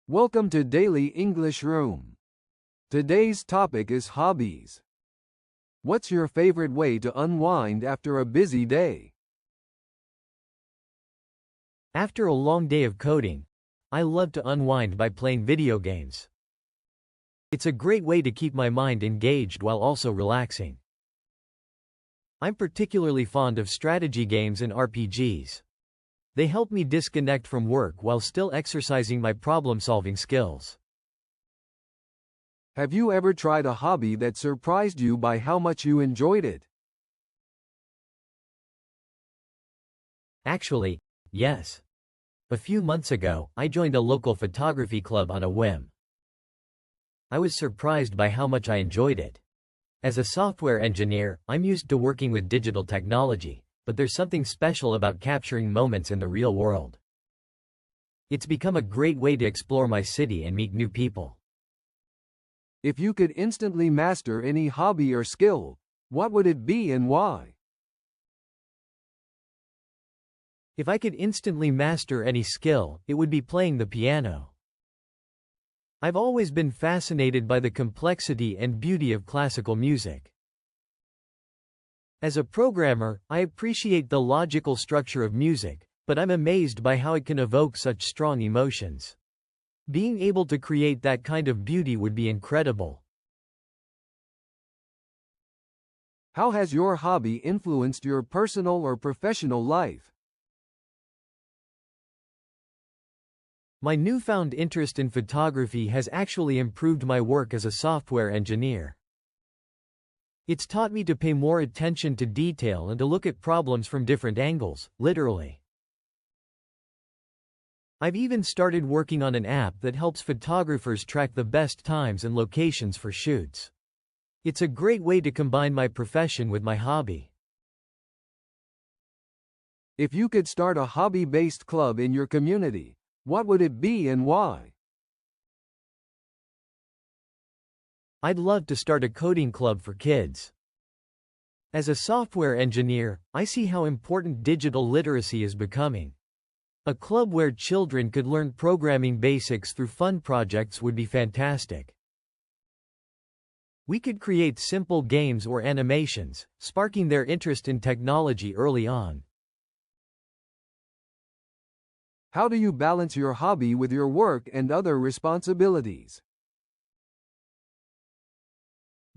Welcome to Daily English Room. Today's topic is hobbies. What's your favorite way to unwind after a busy day? After a long day of coding, I love to unwind by playing video games. It's a great way to keep my mind engaged while also relaxing. I'm particularly fond of strategy games and RPGs. They help me disconnect from work while still exercising my problem-solving skills. Have you ever tried a hobby that surprised you by how much you enjoyed it? Actually, yes. A few months ago, I joined a local photography club on a whim. I was surprised by how much I enjoyed it. As a software engineer, I'm used to working with digital technology, but there's something special about capturing moments in the real world. It's become a great way to explore my city and meet new people. If you could instantly master any hobby or skill, what would it be and why? If I could instantly master any skill, it would be playing the piano. I've always been fascinated by the complexity and beauty of classical music. As a programmer, I appreciate the logical structure of music, but I'm amazed by how it can evoke such strong emotions. Being able to create that kind of beauty would be incredible. How has your hobby influenced your personal or professional life? My newfound interest in photography has actually improved my work as a software engineer. It's taught me to pay more attention to detail and to look at problems from different angles, literally. I've even started working on an app that helps photographers track the best times and locations for shoots. It's a great way to combine my profession with my hobby. If you could start a hobby-based club in your community, what would it be and why? I'd love to start a coding club for kids. As a software engineer, I see how important digital literacy is becoming. A club where children could learn programming basics through fun projects would be fantastic. We could create simple games or animations, sparking their interest in technology early on. How do you balance your hobby with your work and other responsibilities?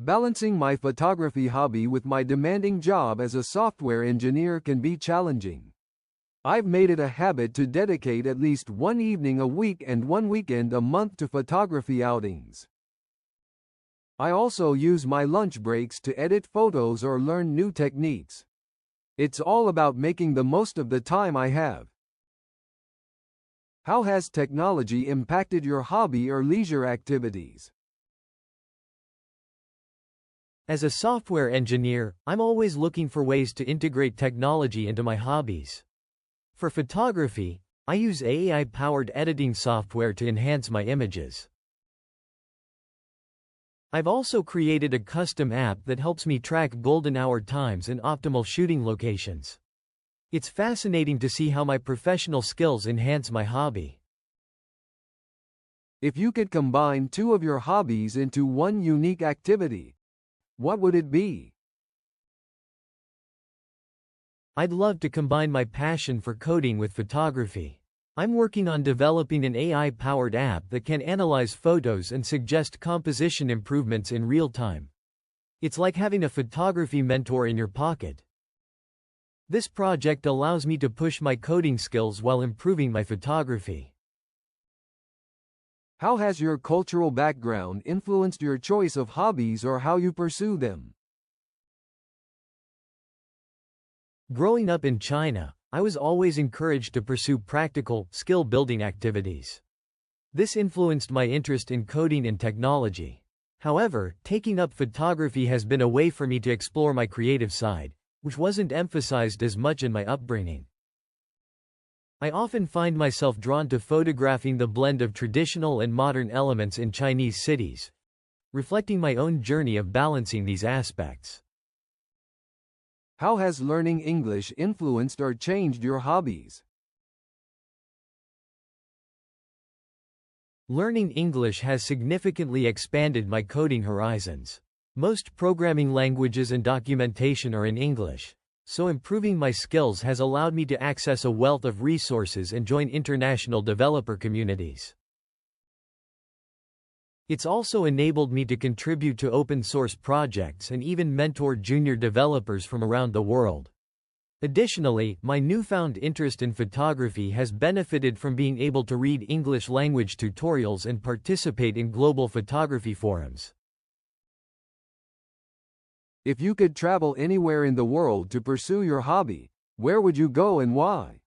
Balancing my photography hobby with my demanding job as a software engineer can be challenging. I've made it a habit to dedicate at least one evening a week and one weekend a month to photography outings. I also use my lunch breaks to edit photos or learn new techniques. It's all about making the most of the time I have. How has technology impacted your hobby or leisure activities? As a software engineer, I'm always looking for ways to integrate technology into my hobbies. For photography, I use AI-powered editing software to enhance my images. I've also created a custom app that helps me track golden hour times and optimal shooting locations. It's fascinating to see how my professional skills enhance my hobby. If you could combine two of your hobbies into one unique activity, what would it be? I'd love to combine my passion for coding with photography. I'm working on developing an AI-powered app that can analyze photos and suggest composition improvements in real time. It's like having a photography mentor in your pocket. This project allows me to push my coding skills while improving my photography. How has your cultural background influenced your choice of hobbies or how you pursue them? Growing up in China, I was always encouraged to pursue practical, skill-building activities. This influenced my interest in coding and technology. However, taking up photography has been a way for me to explore my creative side, which wasn't emphasized as much in my upbringing. I often find myself drawn to photographing the blend of traditional and modern elements in Chinese cities, reflecting my own journey of balancing these aspects. How has learning English influenced or changed your hobbies? Learning English has significantly expanded my coding horizons. Most programming languages and documentation are in English, so improving my skills has allowed me to access a wealth of resources and join international developer communities. It's also enabled me to contribute to open-source projects and even mentor junior developers from around the world. Additionally, my newfound interest in photography has benefited from being able to read English language tutorials and participate in global photography forums. If you could travel anywhere in the world to pursue your hobby, where would you go and why?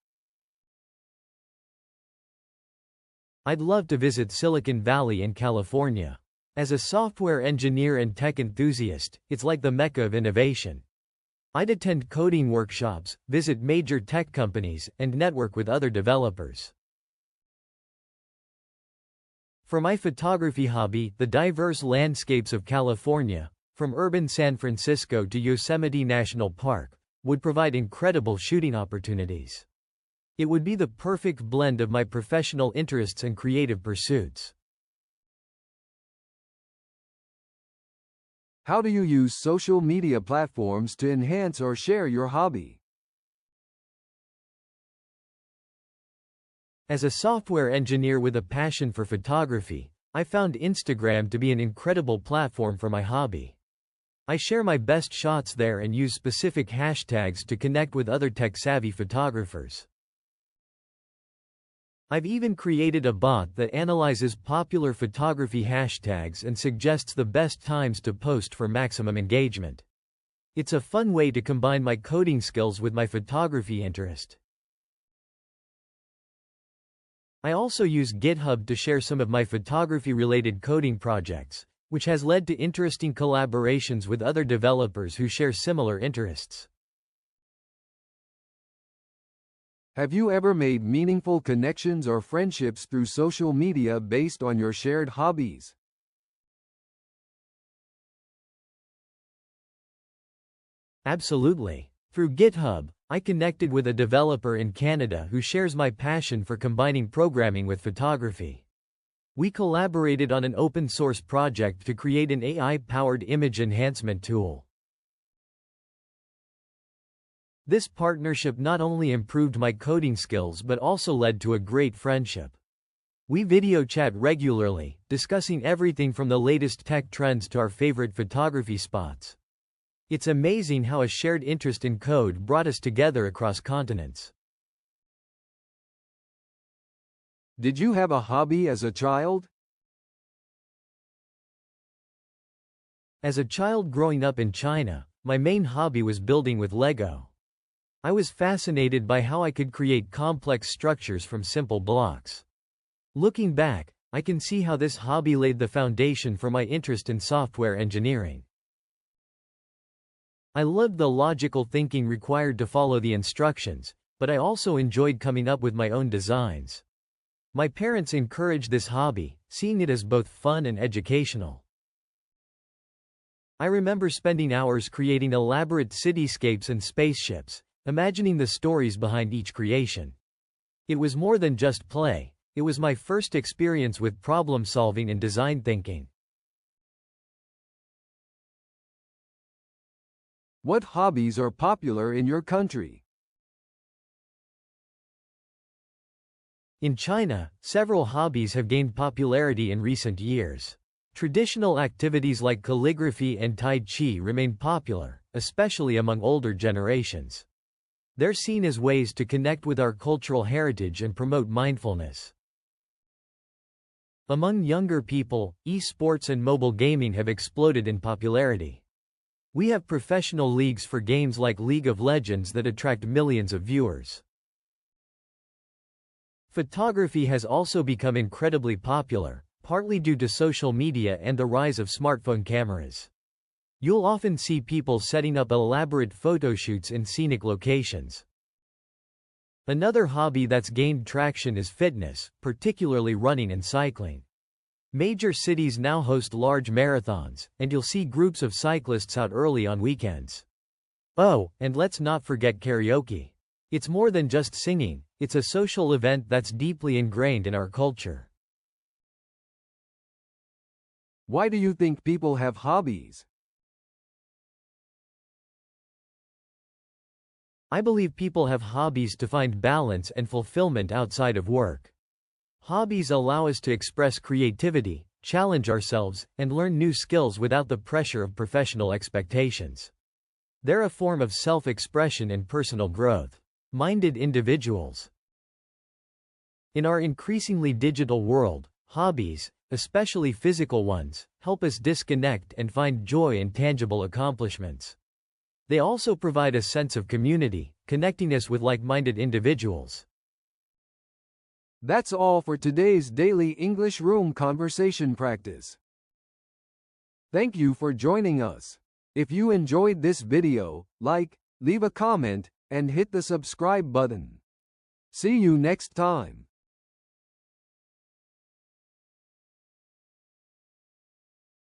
I'd love to visit Silicon Valley in California. As a software engineer and tech enthusiast, it's like the mecca of innovation. I'd attend coding workshops, visit major tech companies, and network with other developers. For my photography hobby, the diverse landscapes of California, from urban San Francisco to Yosemite National Park, would provide incredible shooting opportunities. It would be the perfect blend of my professional interests and creative pursuits. How do you use social media platforms to enhance or share your hobby? As a software engineer with a passion for photography, I found Instagram to be an incredible platform for my hobby. I share my best shots there and use specific hashtags to connect with other tech-savvy photographers. I've even created a bot that analyzes popular photography hashtags and suggests the best times to post for maximum engagement. It's a fun way to combine my coding skills with my photography interest. I also use GitHub to share some of my photography-related coding projects, which has led to interesting collaborations with other developers who share similar interests. Have you ever made meaningful connections or friendships through social media based on your shared hobbies? Absolutely. Through GitHub, I connected with a developer in Canada who shares my passion for combining programming with photography. We collaborated on an open-source project to create an AI-powered image enhancement tool. This partnership not only improved my coding skills but also led to a great friendship. We video chat regularly, discussing everything from the latest tech trends to our favorite photography spots. It's amazing how a shared interest in code brought us together across continents. Did you have a hobby as a child? As a child growing up in China, my main hobby was building with Lego. I was fascinated by how I could create complex structures from simple blocks. Looking back, I can see how this hobby laid the foundation for my interest in software engineering. I loved the logical thinking required to follow the instructions, but I also enjoyed coming up with my own designs. My parents encouraged this hobby, seeing it as both fun and educational. I remember spending hours creating elaborate cityscapes and spaceships, imagining the stories behind each creation. It was more than just play, it was my first experience with problem solving and design thinking. What hobbies are popular in your country? In China, several hobbies have gained popularity in recent years. Traditional activities like calligraphy and Tai Chi remain popular, especially among older generations. They're seen as ways to connect with our cultural heritage and promote mindfulness. Among younger people, esports and mobile gaming have exploded in popularity. We have professional leagues for games like League of Legends that attract millions of viewers. Photography has also become incredibly popular, partly due to social media and the rise of smartphone cameras. You'll often see people setting up elaborate photo shoots in scenic locations. Another hobby that's gained traction is fitness, particularly running and cycling. Major cities now host large marathons, and you'll see groups of cyclists out early on weekends. Oh, and let's not forget karaoke. It's more than just singing, it's a social event that's deeply ingrained in our culture. Why do you think people have hobbies? I believe people have hobbies to find balance and fulfillment outside of work. Hobbies allow us to express creativity, challenge ourselves, and learn new skills without the pressure of professional expectations. They're a form of self-expression and personal growth. Minded individuals. In our increasingly digital world, hobbies, especially physical ones, help us disconnect and find joy in tangible accomplishments. They also provide a sense of community, connecting us with like-minded individuals. That's all for today's daily English room conversation practice. Thank you for joining us. If you enjoyed this video, like, leave a comment, and hit the subscribe button. See you next time.